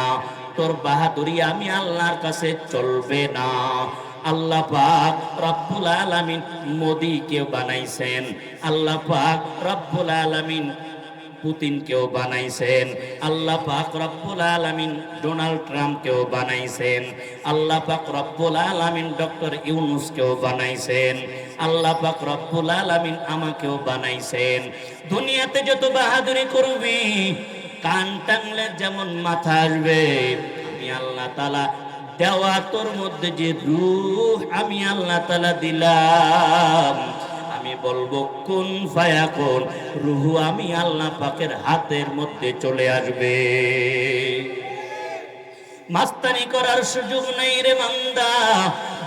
তোর বাহাদুরি আমি আল্লাহর কাছে চলবে না। আল্লাহ পাক রব্বুল আলামিন মোদিকেও বানাইছেন, আল্লাহ পাক রব্বুল আলামিন পুতিনকেও বানাইছেন, আল্লাহ পাক রব্বুল আলামিন ডোনাল্ড ট্রাম্পকেও বানাইছেন, আল্লাহ পাক রব্বুল আলামিন ডক্টর ইউনূসকেও বানাইছেন, আল্লাহ পাক রব্বুল আলামিন আমাকেও বানাইছেন। দুনিয়াতে যত বাহাদুরি করবি, কান টানলে যেমন মাথা আসবে। আমি আল্লাহ তাআলা দেওয়া তোর মধ্যে যে রূহ আমি আল্লাহ তাআলা দিলাম, আমি বলবো কুন ফায়াকুন, রূহ আমি আল্লাহ পাকের হাতের মধ্যে চলে আসবে। মাস্তানি করার সুযোগ নাই রে বান্দা,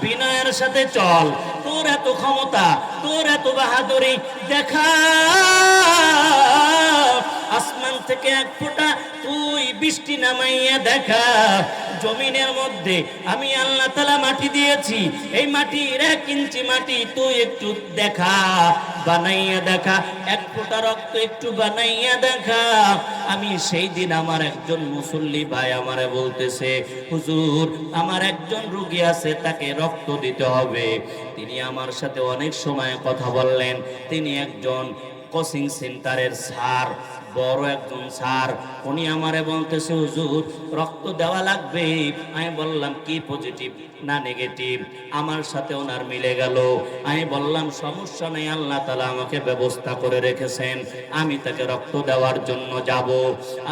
বিনয়ের সাথে চল। তোর এত ক্ষমতা, তোর এত বাহাদুরি দেখা, আসমান থেকে এক ফোঁটা তুই বৃষ্টি নামাইয়া দেখা। জমিনের মধ্যে আমি আল্লাহ তাআলা মাটি দিয়েছি, এই মাটির 1 ইঞ্চি মাটি তুই একটু দেখা, বানাইয়া দেখা। এক ফোঁটা রক্ত একটু বানাইয়া দেখা। আমি সেই দিন আমার একজন মুসল্লি ভাই আমারে বলতেছে, হুজুর আমার একজন রোগী আছে, তাকে রক্ত দিতে হবে। তিনি আমার সাথে অনেক সময় কথা বললেন। তিনি একজন কোচিং সেন্টারের স্যার, বড় একজন স্যার। উনি আমারে বলতেছে, হুজুর রক্ত দেওয়া লাগবে। আমি বললাম কি পজিটিভ না নেগেটিভ? আমার সাথে ওনার মিলে গেল। আমি বললাম সমস্যা নেই, আল্লাহ তাআলা আমাকে ব্যবস্থা করে রেখেছেন, আমি তাকে রক্ত দেওয়ার জন্য যাব।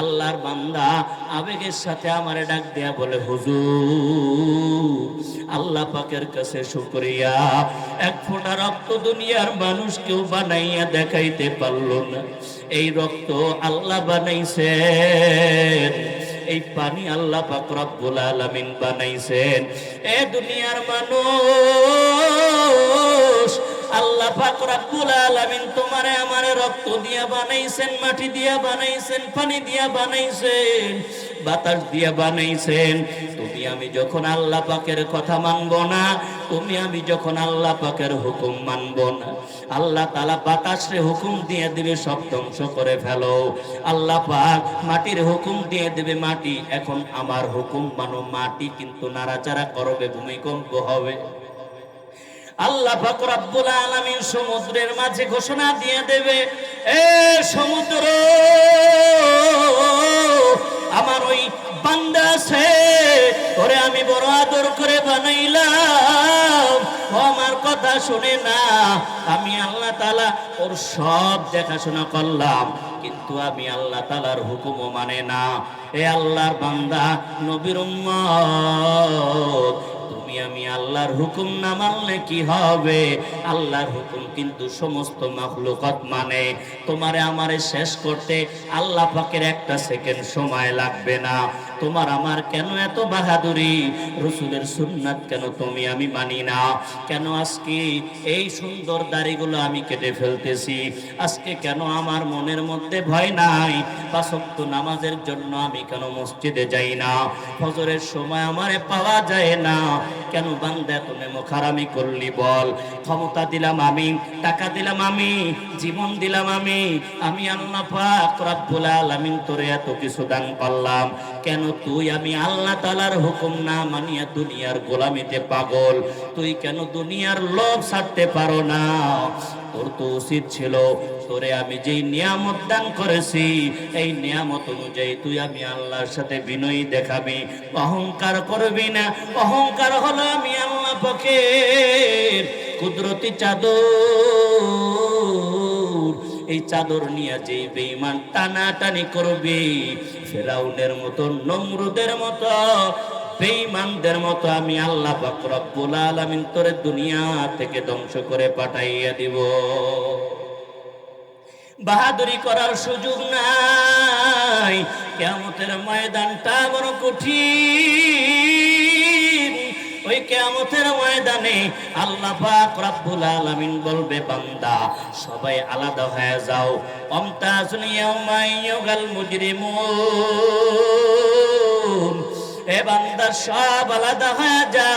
আল্লাহর বান্দা আবেগের সাথে আমারে ডাক দেয়া বলে, হুজুর আল্লাহ পাকের কাছে শুকরিয়া, এক ফোঁটা রক্ত দুনিয়ার মানুষ কেউ বানাইয়া দেখাইতে পারলো না। এই রক্ত আল্লাহ বানাইছেন, এই পানি আল্লাহ পাক রব্বুল আলামিন বানাইছেন। এ দুনিয়ার মানুষ, আল্লাহ পাক রব্বুল আলামিন তোমারে আমারে রক্ত দিয়া বানাইছেন, মাটি দিয়া বানাইছেন, পানি দিয়া বানাইছেন, বাতাস দিয়া বানাইছেন। তুমি আমি যখন আল্লাহ পাকের কথা মানব না, তুমি আমি যখন আল্লাহ পাকের হুকুম মানব না, আল্লাহ তাআলা বাতাসে হুকুম দিয়ে দিবে সব ধ্বংস করে ফেলো। আল্লাহ পাক মাটির হুকুম দিয়ে দিবে, মাটি এখন আমার হুকুম মানো, মাটি কিন্তু নাড়াচাড়া করবে, ভূমিকম্প হবে। আল্লাহ পাক রব্বুল আলামিন সমুদ্রের মাঝে ঘোষণা দিয়ে দেবে, এ সমুদ্র, আমার ওই বান্দা আছে, ওরে আমি বড় আদর করে বানাইলাম, ও আমার কথা শুনে না, আমি আল্লাহ তাআলা ওর সব দেখাশোনা করলাম, কিন্তু আমি আল্লাহ তাআলার হুকুমও মানে না। এ আল্লাহর বান্দা, নবীর উম্মত, তুমি আমি আল্লাহর হুকুম না মানলে কি হবে? আল্লাহর হুকুম কিন্তু সমস্ত মাখলুকাত মানে। তোমারে আমারে শেষ করতে আল্লাহ পাকের একটা সেকেন্ড সময় লাগবে না। তোমার আমার কেন এত বাহাদুরি? রসুলের সুন্নাত কেন তুমি আমি মানি না? কেন আজকে এই সুন্দর দাড়িগুলো আমি কেটে ফেলতেছি? আজকে কেন আমার মনের মধ্যে ভয় নাই? পাঁচ ওয়াক্ত নামাজের জন্য আমি কেন মসজিদে যাই না? ফজরের সময় আমারে পাওয়া যায় না কেন? বান্দা তুমি মুখারামি করলি বল। ক্ষমতা দিলাম আমি, টাকা দিলাম আমি, জীবন দিলাম আমি আল্লাহ পাক রব্বুল আলামিন তোরে এত কিছু দান করলাম, কেন তুই আমি আল্লাহ তাআলার হুকুম না মানিয়া দুনিয়ার গোলামিতে পাগল? তুই কেন দুনিয়ার লোভ ছাড়তে পারো না? তোর তো উচিত ছিল তোরে আমি যেই নিয়ামত দান করেছি, এই নিয়ামত অনুযায়ী তুই আমি আল্লাহর সাথে বিনয়ী দেখাবি, অহংকার করবি না। অহংকার হলো আমি আল্লাহ পাকের কুদরতি চাদর, এই চাদর নিয়ে যে বেঈমান টানাটানি করবে, ফেরাউনের মতো, নমরুদের মতো, বেঈমানদের মতো আমি আল্লাহ পাক রব্বুল আলামিন তোরে দুনিয়া থেকে ধ্বংস করে পাঠাইয়া দিব। বাহাদুরি করার সুযোগ নাই। কিয়ামতের ময়দানটা বড় কঠিন। ওই কিয়ামতের ময়দানে আল্লাহ পাক রব্বুল আলামিন বলবে, বান্দা সবাই আলাদা হয়ে যাও। আমতাজুল ইয়াউমা আইয়ুহাল মুজরিমুন, এ বান্দা সব আলাদা হয়ে যা।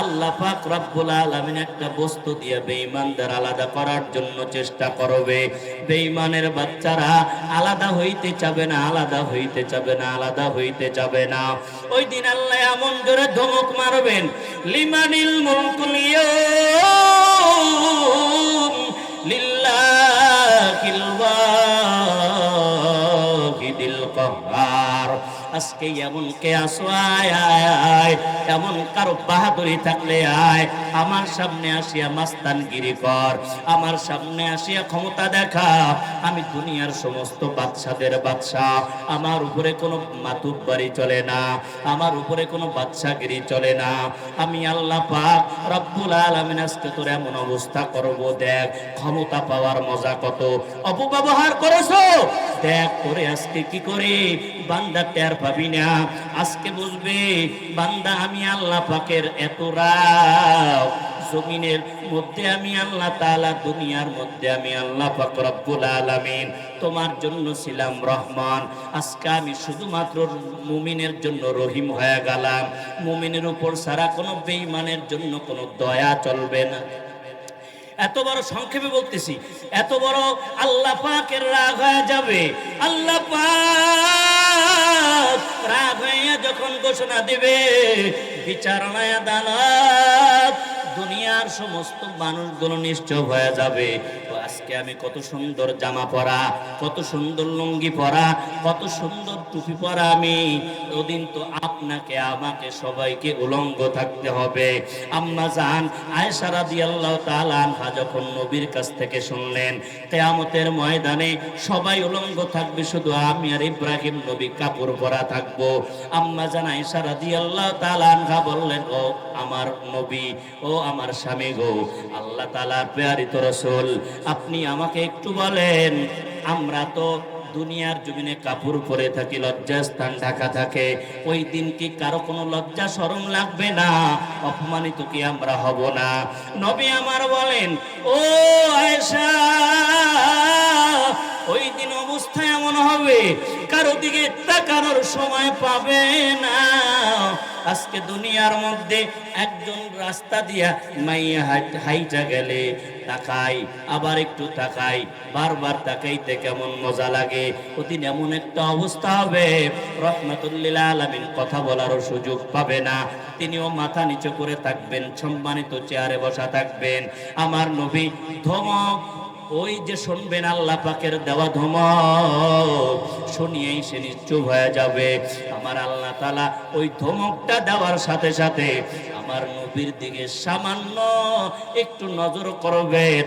আল্লাহ পাক রব্বুল আলামিন একটা বস্তু দিয়ে বেঈমানদের আলাদা করার জন্য চেষ্টা করবে। বেঈমানের বাচ্চারা আলাদা হইতে চাবে না, আলাদা হইতে চাবে না, আলাদা হইতে চাবে না। ওই দিন আল্লাহ এমন জোরে ধমক মারবেন, লিমানিল মুলকুল ইয়াউম লিল্লাহিল ওয়াহিদিল কাহ্হার। আজকে এমন কে আসো, আয় আয় আয়, এমন কারো বাহাদুরি থাকলে আয়, আমার সামনে আসিয়া মাস্তানগিরি কর, আমার সামনে আসিয়া ক্ষমতা দেখা। আমি দুনিয়ার সমস্ত বাদশাদের বাদশাহ, আমার উপরে কোনো মাতুব্বারি চলে না, আমার উপরে কোনো বাদশাগিরি চলে না। আমি আল্লাহ পাক রব্বুল আলামিন আজকে তোর এমন অবস্থা করব, দেখ ক্ষমতা পাওয়ার মজা কত। অপব্যবহার করেছো, দেখ করে আজকে কি করে বান্দা টের পাবি না। আজকে বুঝবে বান্দা আমি আল্লাহ পাকের এত রাগ, জমিনের মধ্যে আমি আল্লাহ তাআলা, দুনিয়ার মধ্যে আমি আল্লাহ পাক রব্বুল আলামিন তোমার জন্য ছিলাম রহমান, আজকে আমি শুধুমাত্র মুমিনের জন্য রহিম হয়ে গেলাম। মুমিনের উপর ছাড়া কোনো বেঈমানের জন্য কোনো দয়া চলবে না। এত বড় সংক্ষেপে বলতেছি, এত বড় আল্লাহ পাকের রাগ হয়ে যাবে। আল্লাহ পাক রাগ হয়ে যখন ঘোষণা দিবে, বিচারণায় আদালত, দুনিয়ার সমস্ত মানুষগুলো নিশ্চয় হয়ে যাবে। তো আজকে আমি কত সুন্দর জামা পরা, কত সুন্দর লুঙ্গি পরা, কত সুন্দর টুপি পরা আমি, ওদিন তো আপনাকে আমাকে সবাইকে উলঙ্গ থাকতে হবে। আম্মা জান আয়েশা রাদিয়াল্লাহু তাআলা আনহা যখন নবীর কাছ থেকে শুনলেন কিয়ামতের ময়দানে সবাই উলঙ্গ থাকবে, শুধু আমি আর ইব্রাহিম নবী কাপড় পরা থাকবো, আম্মা জান আয়েশা রাদিয়াল্লাহু তাআলা আনহা বললেন, ও আমার নবী, ও আমার স্বামী গো, আল্লাহ তাআলার প্রিয় রাসূল, আপনি আমাকে একটু বলেন, আমরা তো দুনিয়ার জমিনে কাপড় পরে থাকি, লজ্জাস্থান ঢাকা থাকে, ওই দিন কি কারো কোনো লজ্জা শরম লাগবে না? অপমানিত কি আমরা হব না? নবী আমার বলেন, ও আয়েশা, ওই দিন অবস্থা এমন হবে কারো দিকে তাকানোর সময় পাবে না। আজকে দুনিয়ার মধ্যে একজন রাস্তা দিয়া মাইয়া হাইটা গেলে তাকাই, আবার একটু তাকাই, বারবার তাকাইতে কেমন মজা লাগে। ওদিন এমন একটা অবস্থা হবে, রহমাতুল্লিল আলামিন কথা বলারও সুযোগ পাবে না, তিনিও মাথা নিচু করে থাকবেন, সম্মানিত চেয়ারে বসা থাকবেন। আমার নবী ধমক, ওই যে শুনবেন আল্লাহ পাকের দেওয়া ধমক, শুনিয়েই সে নিশ্চুপ হয়ে যাবে। আমার আল্লাহ তাআলা ওই ধমকটা দেওয়ার সাথে সাথে আমার নবীর দিকে সামান্য একটু নজর করবেন,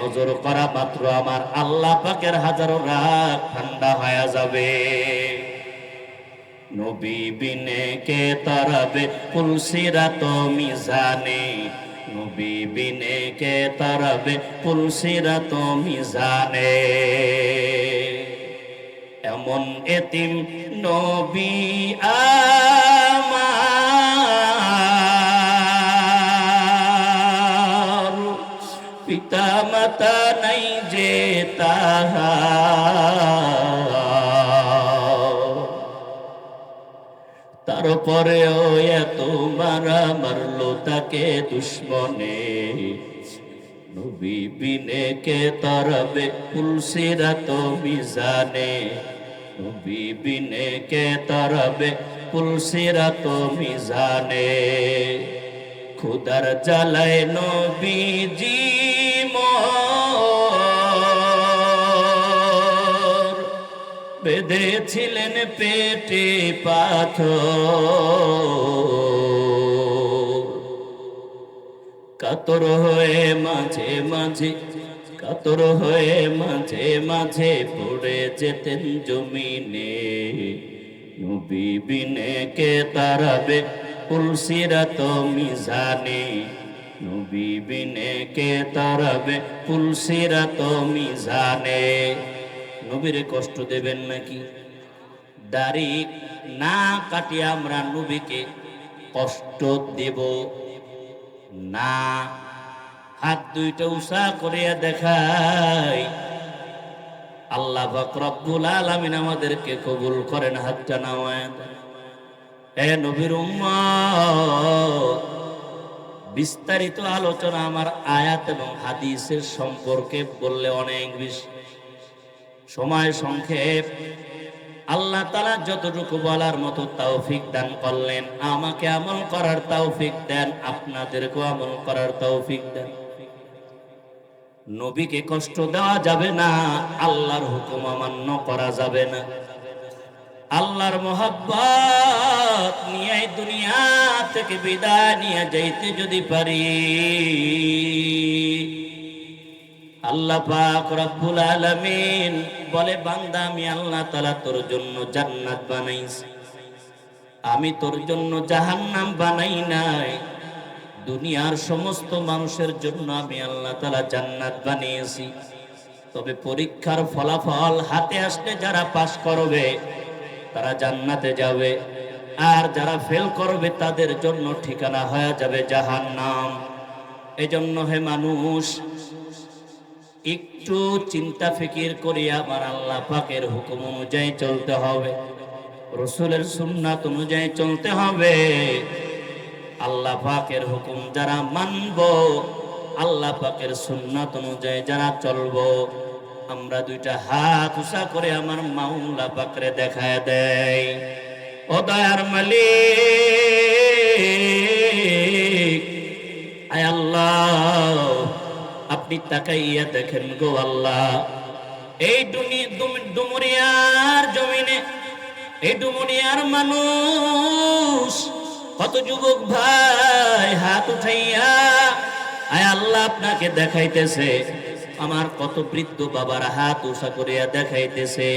নজর করা মাত্র আমার আল্লাহ পাকের হাজারো রাগ ঠান্ডা হয়ে যাবে। নবী বিনে কে তরবে পুলসিরাত মিজানে, নবী বিনে কে তরবে পুলসিরাত মিজানে। এমন এতিম নবী আমার, পিতা মাতা নাই যে তাহার, তারপরেও এত মারা মারলো তাকে দুশ্মনে। নবী বিনে কে তরবে পুলসিরাত মিজানে, নবী বিনে কে তরবে পুলসিরাত মিজানে। খুদার জ্বালায় নবীজি মোর বেঁধেছিলেন পেটে পাথর, কাতর হয়ে মাঝে মাঝে, কাতর হয়ে মাঝে মাঝে পড়ে যেতেন জমিনে। নবী বিনে কে তারাবে পুলসিরাত মিজানে, নবী বিনে কে তারাবে পুলসিরাত মিজানে। নবীরে কষ্ট দেবেন নাকি? দাড়ি না কাটিয়ে আমরা নবীকে কষ্ট দেব না। হাত দুইটা উঁচা করিয়া দেখাই, আল্লাহ পাক রব্বুল আলামিন আমাদেরকে কবুল করেন। হাতটা নামায়, এ নবীর উম্মত, বিস্তারিত আলোচনা আমার আয়াত এবং হাদিসের সম্পর্কে বললে অনেক বেশি, সময় সংক্ষেপ। আল্লাহ তাআলা যতটুকু বলার মতো তৌফিক দান করলেন, আমাকে আমল করার তৌফিক দেন, আপনাদেরকেও আমল করার তৌফিক দেন। নবীকে কষ্ট দেওয়া যাবে না, আল্লাহর হুকুম অমান্য করা যাবে না। আল্লাহর মহব্বত নিয়ে দুনিয়া থেকে বিদায় নিয়ে যাইতে যদি পারি, আল্লাহ পাক রব্বুল আলামিন বলে, বান্দা আমি আল্লাহ তাআলা তোর জন্য জান্নাত বানাইছি, আমি তোর জন্য জাহান্নাম বানাই নাই। দুনিয়ার সমস্ত মানুষের জন্য আমি আল্লাহ তাআলা জান্নাত বানিয়েছি। তবে পরীক্ষার ফলাফল হাতে আসলে যারা পাস করবে তারা জান্নাতে যাবে, আর যারা ফেল করবে তাদের জন্য ঠিকানা হয়ে যাবে জাহান্নাম। এজন্য হে মানুষ, একটু চিন্তা ফিকির করে আমার আল্লাহ পাকের হুকুম অনুযায়ী চলতে হবে, রাসূলের সুন্নাত অনুযায়ী চলতে হবে। আল্লাহ পাকের হুকুম যারা মানব, আল্লাহ পাকের সুন্নাত অনুযায়ী যারা চলবো, আমরা দুইটা হাত উঁচা করে আমার মাওলা পাকরে দেখায় দেয়, ও দয়ার মালিক, আয় আল্লাহ আপনি তাকাইয়া দেখেন গো আল্লাহ, এই ডুমুরিয়ার জমিনে, এই ডুমুরিয়ার মানুষ কত যুবক ভাই হাত উঠাইয়া আয় আল্লাহ আপনাকে দেখাইতেছে। আমার কত বৃদ্ধ বাবার হাত উঁচা করিয়া দেখাইতেছে।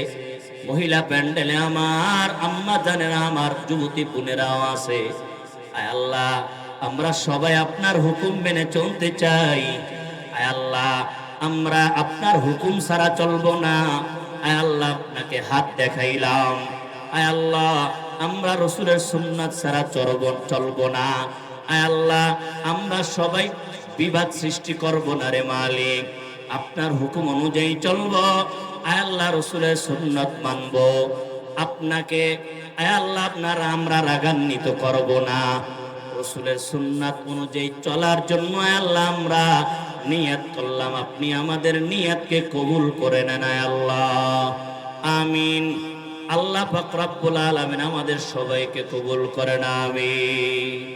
মহিলা প্যান্ডেলে আমার আম্মা জানেরা, আমার যুবতী বোনেরাও আছে। আয় আল্লাহ আমরা সবাই আপনার হুকুম মেনে চলতে চাই। আয় আল্লাহ আমরা আপনার হুকুম ছাড়া চলবো না। আয় আল্লাহ আপনাকে হাত দেখাইলাম। আয় আল্লাহ আমরা রসুলের সুন্নাত ছাড়া চলবো না। আয় আল্লাহ আমরা সবাই বিবাদ সৃষ্টি করব না রে মালিক, আপনার হুকুম অনুযায়ী চলবো। আয় আল্লাহ রসুলের সুন্নাত মানব, আপনাকে আয় আল্লাহ আপনার আমরা রাগান্বিত করব না। রসুলের সুন্নাত অনুযায়ী চলার জন্য আয় আল্লাহ আমরা নিয়ত করলাম, আপনি আমাদের নিয়তকে কবুল করে নেন আয় আল্লাহ। আমিন। আল্লাহ পাক রব্বুল আলামিন আমাদের সবাইকে কবুল করেন। আমিন।